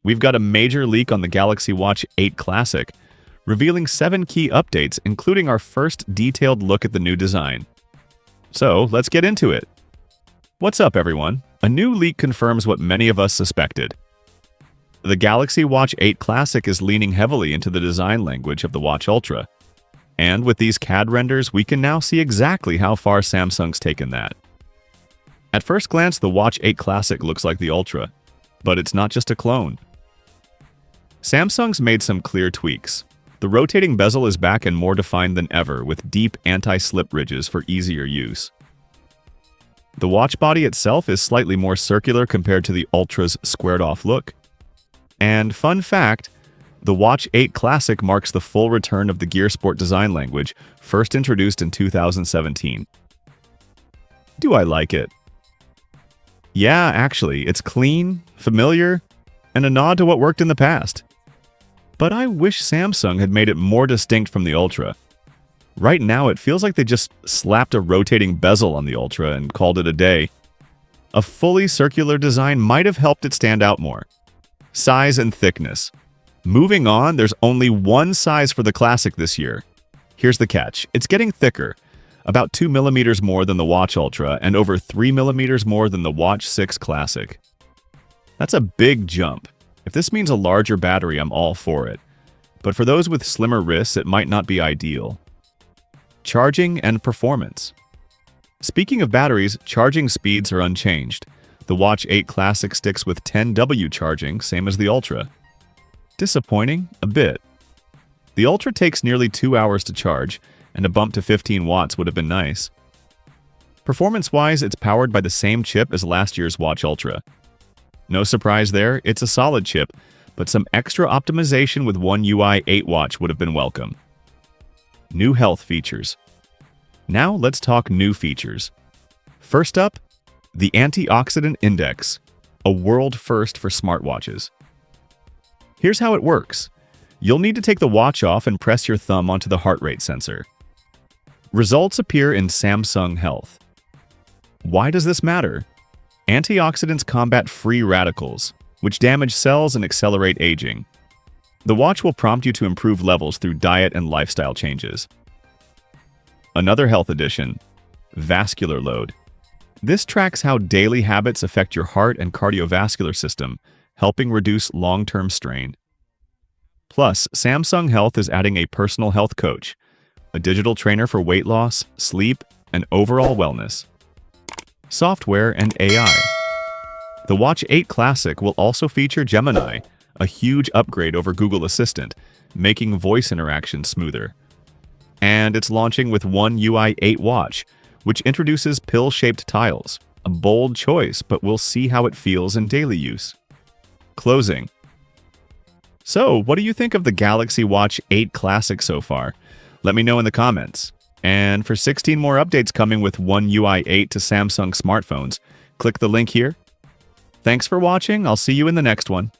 we've got a major leak on the Galaxy Watch 8 Classic, revealing 7 key updates, including our first detailed look at the new design. So, let's get into it. What's up, everyone? A new leak confirms what many of us suspected. The Galaxy Watch 8 Classic is leaning heavily into the design language of the Watch Ultra. And with these CAD renders, we can now see exactly how far Samsung's taken that. At first glance, the Watch 8 Classic looks like the Ultra, but it's not just a clone. Samsung's made some clear tweaks. The rotating bezel is back and more defined than ever, with deep anti-slip ridges for easier use. The watch body itself is slightly more circular compared to the Ultra's squared-off look. And fun fact, the Watch 8 Classic marks the full return of the Gear Sport design language, first introduced in 2017. Do I like it? Yeah, actually, it's clean, familiar, and a nod to what worked in the past. But I wish Samsung had made it more distinct from the Ultra. Right now, it feels like they just slapped a rotating bezel on the Ultra and called it a day. A fully circular design might have helped it stand out more. Size and thickness. Moving on, there's only one size for the Classic this year. Here's the catch. It's getting thicker, about 2 mm more than the Watch Ultra and over 3 mm more than the Watch 6 Classic. That's a big jump. If this means a larger battery, I'm all for it. But for those with slimmer wrists, it might not be ideal. Charging and performance. Speaking of batteries, charging speeds are unchanged. The Watch 8 Classic sticks with 10W charging, same as the Ultra. Disappointing? A bit. The Ultra takes nearly 2 hours to charge, and a bump to 15 watts would have been nice. Performance-wise, it's powered by the same chip as last year's Watch Ultra. No surprise there, it's a solid chip, but some extra optimization with One UI 8 Watch would have been welcome. New health features. Now let's talk new features. First up, the antioxidant index, a world first for smartwatches. Here's how it works. You'll need to take the watch off and press your thumb onto the heart rate sensor. Results appear in Samsung Health. Why does this matter? Antioxidants combat free radicals, which damage cells and accelerate aging. The watch will prompt you to improve levels through diet and lifestyle changes. Another health addition, vascular load. This tracks how daily habits affect your heart and cardiovascular system, helping reduce long-term strain. Plus, Samsung Health is adding a personal health coach, a digital trainer for weight loss, sleep, and overall wellness. Software and AI. The Watch 8 Classic will also feature Gemini, a huge upgrade over Google Assistant, making voice interaction smoother. And it's launching with One UI 8 Watch, which introduces pill-shaped tiles. A bold choice, but we'll see how it feels in daily use. Closing. So, what do you think of the Galaxy Watch 8 Classic so far? Let me know in the comments. And for 16 more updates coming with One UI 8 to Samsung smartphones, click the link here. Thanks for watching. I'll see you in the next one.